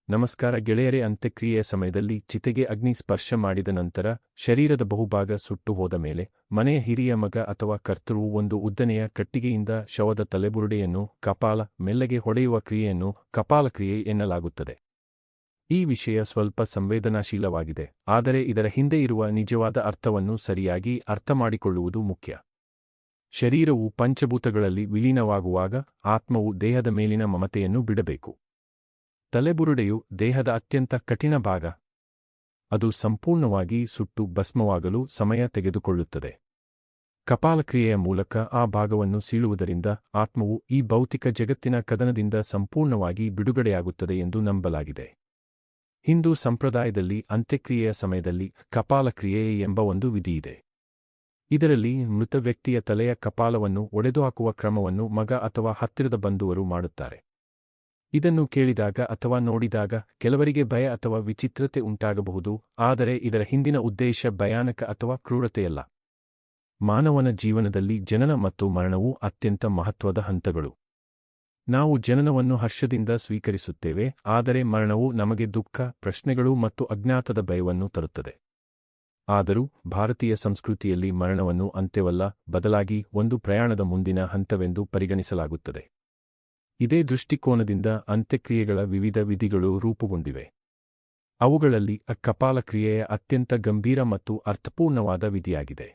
ನಮಸ್ಕಾರ ಗೆಳೆಯರೇ. ಅಂತ್ಯಕ್ರಿಯೆಯ ಸಮಯದಲ್ಲಿ ಚಿತೆಗೆ ಅಗ್ನಿ ಸ್ಪರ್ಶ ಮಾಡಿದ ನಂತರ ಶರೀರದ ಬಹುಭಾಗ ಸುಟ್ಟು ಹೋದ ಮೇಲೆ ಮನೆಯ ಹಿರಿಯ ಮಗ ಅಥವಾ ಕರ್ತೃ ಒಂದು ಉದ್ದನೆಯ ಕಟ್ಟಿಗೆಯಿಂದ ಶವದ ತಲೆಬುರುಡೆಯನ್ನು ಮೆಲ್ಲಗೆ ಹೊಡೆಯುವ ಕ್ರಿಯೆಯನ್ನು ಕಪಾಲಕ್ರಿಯೆ ಎನ್ನಲಾಗುತ್ತದೆ. ಈ ವಿಷಯ ಸ್ವಲ್ಪ ಸಂವೇದನಾಶೀಲವಾಗಿದೆ, ಆದರೆ ಇದರ ಹಿಂದೆ ಇರುವ ನಿಜವಾದ ಅರ್ಥವನ್ನು ಸರಿಯಾಗಿ ಅರ್ಥಮಾಡಿಕೊಳ್ಳುವುದು ಮುಖ್ಯ. ಶರೀರವು ಪಂಚಭೂತಗಳಲ್ಲಿ ವಿಲೀನವಾಗುವಾಗ ಆತ್ಮವು ದೇಹದ ಮೇಲಿನ ಮಮತೆಯನ್ನು ಬಿಡಬೇಕು. ತಲೆಬುರುಡೆಯು ದೇಹದ ಅತ್ಯಂತ ಕಠಿಣ ಭಾಗ. ಅದು ಸಂಪೂರ್ಣವಾಗಿ ಸುಟ್ಟು ಭಸ್ಮವಾಗಲು ಸಮಯ ತೆಗೆದುಕೊಳ್ಳುತ್ತದೆ. ಕಪಾಲಕ್ರಿಯೆಯ ಮೂಲಕ ಆ ಭಾಗವನ್ನು ಸೀಳುವುದರಿಂದ ಆತ್ಮವು ಈ ಭೌತಿಕ ಜಗತ್ತಿನ ಕದನದಿಂದ ಸಂಪೂರ್ಣವಾಗಿ ಬಿಡುಗಡೆಯಾಗುತ್ತದೆ ಎಂದು ನಂಬಲಾಗಿದೆ. ಹಿಂದೂ ಸಂಪ್ರದಾಯದಲ್ಲಿ ಅಂತ್ಯಕ್ರಿಯೆಯ ಸಮಯದಲ್ಲಿ ಕಪಾಲಕ್ರಿಯೆ ಎಂಬ ಒಂದು ವಿಧಿಯಿದೆ. ಇದರಲ್ಲಿ ಮೃತ ವ್ಯಕ್ತಿಯ ತಲೆಯ ಕಪಾಲವನ್ನು ಒಡೆದುಹಾಕುವ ಕ್ರಮವನ್ನು ಮಗ ಅಥವಾ ಹತ್ತಿರದ ಬಂಧುವರು ಮಾಡುತ್ತಾರೆ. ಇದನ್ನು ಕೇಳಿದಾಗ ಅಥವಾ ನೋಡಿದಾಗ ಕೆಲವರಿಗೆ ಭಯ ಅಥವಾ ವಿಚಿತ್ರತೆ ಉಂಟಾಗಬಹುದು, ಆದರೆ ಇದರ ಹಿಂದಿನ ಉದ್ದೇಶ ಭಯಾನಕ ಅಥವಾ ಕ್ರೂರತೆಯಲ್ಲ. ಮಾನವನ ಜೀವನದಲ್ಲಿ ಜನನ ಮತ್ತು ಮರಣವು ಅತ್ಯಂತ ಮಹತ್ವದ ಹಂತಗಳು. ನಾವು ಜನನವನ್ನು ಹರ್ಷದಿಂದ ಸ್ವೀಕರಿಸುತ್ತೇವೆ, ಆದರೆ ಮರಣವು ನಮಗೆ ದುಃಖ, ಪ್ರಶ್ನೆಗಳು ಮತ್ತು ಅಜ್ಞಾತದ ಭಯವನ್ನು ತರುತ್ತದೆ. ಆದರೂ ಭಾರತೀಯ ಸಂಸ್ಕೃತಿಯಲ್ಲಿ ಮರಣವನ್ನು ಅಂತ್ಯವಲ್ಲ, ಬದಲಾಗಿ ಒಂದು ಪ್ರಯಾಣದ ಮುಂದಿನ ಹಂತವೆಂದು ಪರಿಗಣಿಸಲಾಗುತ್ತದೆ. ಇದೇ ದೃಷ್ಟಿಕೋನದಿಂದ ಅಂತ್ಯಕ್ರಿಯೆಗಳ ವಿವಿಧ ವಿಧಿಗಳು ರೂಪುಗೊಂಡಿವೆ. ಅವುಗಳಲ್ಲಿ ಕಪಾಲಕ್ರಿಯೆಯ ಅತ್ಯಂತ ಗಂಭೀರ ಮತ್ತು ಅರ್ಥಪೂರ್ಣವಾದ ವಿಧಿಯಾಗಿದೆ.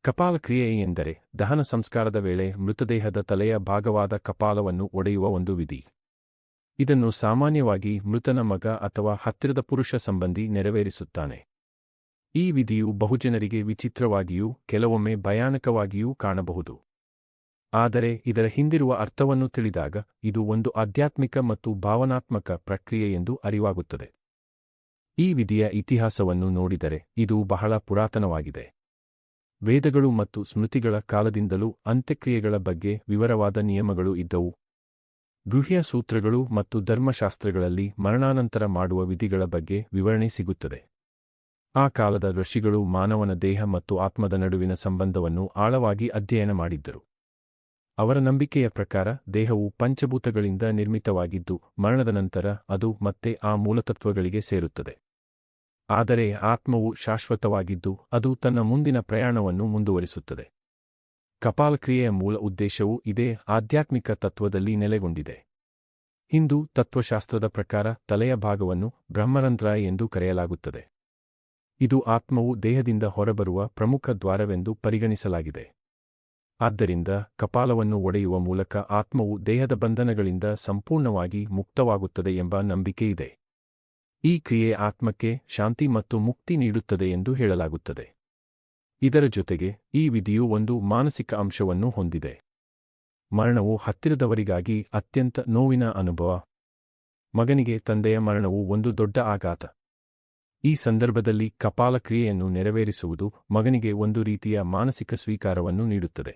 ಕಪಾಲಕ್ರಿಯೆ ಎಂದರೆ ದಹನ ಸಂಸ್ಕಾರದ ವೇಳೆ ಮೃತದೇಹದ ತಲೆಯ ಭಾಗವಾದ ಕಪಾಲವನ್ನು ಒಡೆಯುವ ಒಂದು ವಿಧಿ. ಇದನ್ನು ಸಾಮಾನ್ಯವಾಗಿ ಮೃತನ ಮಗ ಅಥವಾ ಹತ್ತಿರದ ಪುರುಷ ಸಂಬಂಧಿ ನೆರವೇರಿಸುತ್ತಾನೆ. ಈ ವಿಧಿಯು ಬಹುಜನರಿಗೆ ವಿಚಿತ್ರವಾಗಿಯೂ ಕೆಲವೊಮ್ಮೆ ಭಯಾನಕವಾಗಿಯೂ ಕಾಣಬಹುದು. ಆದರೆ ಇದರ ಹಿಂದಿರುವ ಅರ್ಥವನ್ನು ತಿಳಿದಾಗ ಇದು ಒಂದು ಆಧ್ಯಾತ್ಮಿಕ ಮತ್ತು ಭಾವನಾತ್ಮಕ ಪ್ರಕ್ರಿಯೆ ಎಂದು ಅರಿವಾಗುತ್ತದೆ. ಈ ವಿಧಿಯ ಇತಿಹಾಸವನ್ನು ನೋಡಿದರೆ ಇದು ಬಹಳ ಪುರಾತನವಾಗಿದೆ. ವೇದಗಳು ಮತ್ತು ಸ್ಮೃತಿಗಳ ಕಾಲದಿಂದಲೂ ಅಂತ್ಯಕ್ರಿಯೆಗಳ ಬಗ್ಗೆ ವಿವರವಾದ ನಿಯಮಗಳು ಇದ್ದವು. ಗೃಹ್ಯ ಸೂತ್ರಗಳು ಮತ್ತು ಧರ್ಮಶಾಸ್ತ್ರಗಳಲ್ಲಿ ಮರಣಾನಂತರ ಮಾಡುವ ವಿಧಿಗಳ ಬಗ್ಗೆ ವಿವರಣೆ ಸಿಗುತ್ತದೆ. ಆ ಕಾಲದ ಋಷಿಗಳು ಮಾನವನ ದೇಹ ಮತ್ತು ಆತ್ಮದ ನಡುವಿನ ಸಂಬಂಧವನ್ನು ಆಳವಾಗಿ ಅಧ್ಯಯನ ಮಾಡಿದ್ದರು. ಅವರ ನಂಬಿಕೆಯ ಪ್ರಕಾರ ದೇಹವು ಪಂಚಭೂತಗಳಿಂದ ನಿರ್ಮಿತವಾಗಿದ್ದು ಮರಣದ ನಂತರ ಅದು ಮತ್ತೆ ಆ ಮೂಲತತ್ವಗಳಿಗೆ ಸೇರುತ್ತದೆ. ಆದರೆ ಆತ್ಮವು ಶಾಶ್ವತವಾಗಿದ್ದು ಅದು ತನ್ನ ಮುಂದಿನ ಪ್ರಯಾಣವನ್ನು ಮುಂದುವರಿಸುತ್ತದೆ. ಕಪಾಲಕ್ರಿಯೆಯ ಮೂಲ ಉದ್ದೇಶವು ಇದೇ ಆಧ್ಯಾತ್ಮಿಕ ತತ್ವದಲ್ಲಿ ನೆಲೆಗೊಂಡಿದೆ. ಹಿಂದೂ ತತ್ವಶಾಸ್ತ್ರದ ಪ್ರಕಾರ ತಲೆಯ ಭಾಗವನ್ನು ಬ್ರಹ್ಮರಂಧ್ರ ಎಂದು ಕರೆಯಲಾಗುತ್ತದೆ. ಇದು ಆತ್ಮವು ದೇಹದಿಂದ ಹೊರಬರುವ ಪ್ರಮುಖ ದ್ವಾರವೆಂದು ಪರಿಗಣಿಸಲಾಗಿದೆ. ಆದ್ದರಿಂದ ಕಪಾಲವನ್ನು ಒಡೆಯುವ ಮೂಲಕ ಆತ್ಮವು ದೇಹದ ಬಂಧನಗಳಿಂದ ಸಂಪೂರ್ಣವಾಗಿ ಮುಕ್ತವಾಗುತ್ತದೆ ಎಂಬ ನಂಬಿಕೆಯಿದೆ. ಈ ಕ್ರಿಯೆ ಆತ್ಮಕ್ಕೆ ಶಾಂತಿ ಮತ್ತು ಮುಕ್ತಿ ನೀಡುತ್ತದೆ ಎಂದು ಹೇಳಲಾಗುತ್ತದೆ. ಇದರ ಜೊತೆಗೆ ಈ ವಿಧಿಯು ಒಂದು ಮಾನಸಿಕ ಅಂಶವನ್ನು ಹೊಂದಿದೆ. ಮರಣವು ಹತ್ತಿರದವರಿಗಾಗಿ ಅತ್ಯಂತ ನೋವಿನ ಅನುಭವ. ಮಗನಿಗೆ ತಂದೆಯ ಮರಣವು ಒಂದು ದೊಡ್ಡ ಆಘಾತ. ಈ ಸಂದರ್ಭದಲ್ಲಿ ಕಪಾಲಕ್ರಿಯೆಯನ್ನು ನೆರವೇರಿಸುವುದು ಮಗನಿಗೆ ಒಂದು ರೀತಿಯ ಮಾನಸಿಕ ಸ್ವೀಕಾರವನ್ನು ನೀಡುತ್ತದೆ.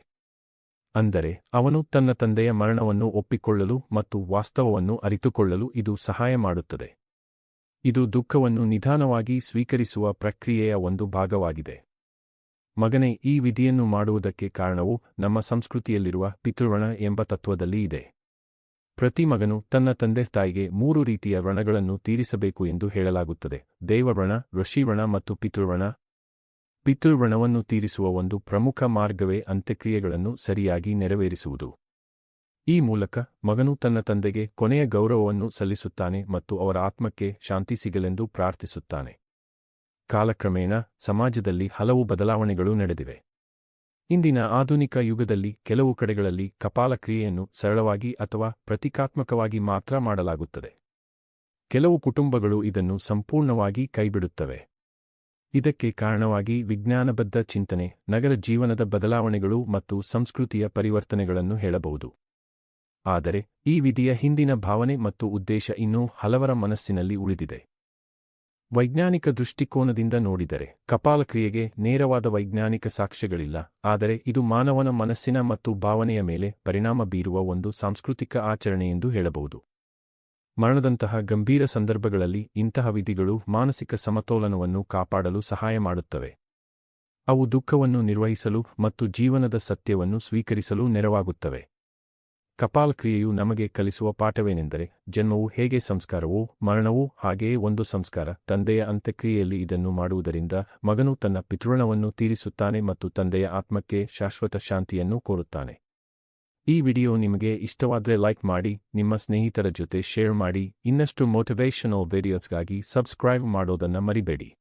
ಅಂದರೆ ಅವನು ತನ್ನ ತಂದೆಯ ಮರಣವನ್ನು ಒಪ್ಪಿಕೊಳ್ಳಲು ಮತ್ತು ವಾಸ್ತವವನ್ನು ಅರಿತುಕೊಳ್ಳಲು ಇದು ಸಹಾಯ ಮಾಡುತ್ತದೆ. ಇದು ದುಃಖವನ್ನು ನಿಧಾನವಾಗಿ ಸ್ವೀಕರಿಸುವ ಪ್ರಕ್ರಿಯೆಯ ಒಂದು ಭಾಗವಾಗಿದೆ. ಮಗನೇ, ಈ ವಿಧಿಯನ್ನು ಮಾಡುವುದಕ್ಕೆ ಕಾರಣವು ನಮ್ಮ ಸಂಸ್ಕೃತಿಯಲ್ಲಿರುವ ಪಿತೃಋಣ ಎಂಬ ತತ್ವದಲ್ಲಿ ಇದೆ. ಪ್ರತಿ ಮಗನು ತನ್ನ ತಂದೆ ತಾಯಿಗೆ 3 ರೀತಿಯ ಋಣಗಳನ್ನು ತೀರಿಸಬೇಕು ಎಂದು ಹೇಳಲಾಗುತ್ತದೆ: ದೇವಋಣ, ಋಷಿಋಣ ಮತ್ತು ಪಿತೃಋಣ. ಪಿತೃಋಣವನ್ನು ತೀರಿಸುವ ಒಂದು ಪ್ರಮುಖ ಮಾರ್ಗವೇ ಅಂತ್ಯಕ್ರಿಯೆಗಳನ್ನು ಸರಿಯಾಗಿ ನೆರವೇರಿಸುವುದು. ಈ ಮೂಲಕ ಮಗನು ತನ್ನ ತಂದೆಗೆ ಕೊನೆಯ ಗೌರವವನ್ನು ಸಲ್ಲಿಸುತ್ತಾನೆ ಮತ್ತು ಅವರ ಆತ್ಮಕ್ಕೆ ಶಾಂತಿ ಸಿಗಲೆಂದು ಪ್ರಾರ್ಥಿಸುತ್ತಾನೆ. ಕಾಲಕ್ರಮೇಣ ಸಮಾಜದಲ್ಲಿ ಹಲವು ಬದಲಾವಣೆಗಳು ನಡೆದಿವೆ. ಇಂದಿನ ಆಧುನಿಕ ಯುಗದಲ್ಲಿ ಕೆಲವು ಕಡೆಗಳಲ್ಲಿ ಕಪಾಲಕ್ರಿಯೆಯನ್ನು ಸರಳವಾಗಿ ಅಥವಾ ಪ್ರತೀಕಾತ್ಮಕವಾಗಿ ಮಾತ್ರ ಮಾಡಲಾಗುತ್ತದೆ. ಕೆಲವು ಕುಟುಂಬಗಳು ಇದನ್ನು ಸಂಪೂರ್ಣವಾಗಿ ಕೈಬಿಡುತ್ತವೆ. ಇದಕ್ಕೆ ಕಾರಣವಾಗಿ ವಿಜ್ಞಾನಬದ್ಧ ಚಿಂತನೆ, ನಗರ ಜೀವನದ ಬದಲಾವಣೆಗಳು ಮತ್ತು ಸಂಸ್ಕೃತಿಯ ಪರಿವರ್ತನೆಗಳನ್ನು ಹೇಳಬಹುದು. ಆದರೆ ಈ ವಿಧಿಯ ಹಿಂದಿನ ಭಾವನೆ ಮತ್ತು ಉದ್ದೇಶ ಇನ್ನೂ ಹಲವರ ಮನಸ್ಸಿನಲ್ಲಿ ಉಳಿದಿದೆ. ವೈಜ್ಞಾನಿಕ ದೃಷ್ಟಿಕೋನದಿಂದ ನೋಡಿದರೆ ಕಪಾಲಕ್ರಿಯೆಗೆ ನೇರವಾದ ವೈಜ್ಞಾನಿಕ ಸಾಕ್ಷ್ಯಗಳಿಲ್ಲ, ಆದರೆ ಇದು ಮಾನವನ ಮನಸ್ಸಿನ ಮತ್ತು ಭಾವನೆಯ ಮೇಲೆ ಪರಿಣಾಮ ಬೀರುವ ಒಂದು ಸಾಂಸ್ಕೃತಿಕ ಆಚರಣೆ ಎಂದು ಹೇಳಬಹುದು. ಮರಣದಂತಹ ಗಂಭೀರ ಸಂದರ್ಭಗಳಲ್ಲಿ ಇಂತಹ ವಿಧಿಗಳು ಮಾನಸಿಕ ಸಮತೋಲನವನ್ನು ಕಾಪಾಡಲು ಸಹಾಯ ಮಾಡುತ್ತವೆ. ಅವು ದುಃಖವನ್ನು ನಿರ್ವಹಿಸಲು ಮತ್ತು ಜೀವನದ ಸತ್ಯವನ್ನು ಸ್ವೀಕರಿಸಲು ನೆರವಾಗುತ್ತವೆ. ಕಪಾಲ್ ಕ್ರಿಯೆಯು ನಮಗೆ ಕಲಿಸುವ ಪಾಠವೇನೆಂದರೆ, ಜನ್ಮವು ಹೇಗೆ ಸಂಸ್ಕಾರವೋ, ಮರಣವೂ ಹಾಗೆಯೇ ಒಂದು ಸಂಸ್ಕಾರ. ತಂದೆಯ ಅಂತ್ಯಕ್ರಿಯೆಯಲ್ಲಿ ಇದನ್ನು ಮಾಡುವುದರಿಂದ ಮಗನು ತನ್ನ ಪಿತೃಋಣವನ್ನು ತೀರಿಸುತ್ತಾನೆ ಮತ್ತು ತಂದೆಯ ಆತ್ಮಕ್ಕೆ ಶಾಶ್ವತ ಶಾಂತಿಯನ್ನು ಕೋರುತ್ತಾನೆ. ಈ ವಿಡಿಯೋ ನಿಮಗೆ ಇಷ್ಟವಾದರೆ ಲೈಕ್ ಮಾಡಿ, ನಿಮ್ಮ ಸ್ನೇಹಿತರ ಜೊತೆ ಶೇರ್ ಮಾಡಿ. ಇನ್ನಷ್ಟು ಮೋಟಿವೇಶನಲ್ ವಿಡಿಯೋಸ್ಗಾಗಿ ಸಬ್ಸ್ಕ್ರೈಬ್ ಮಾಡೋದನ್ನ ಮರಿಬೇಡಿ.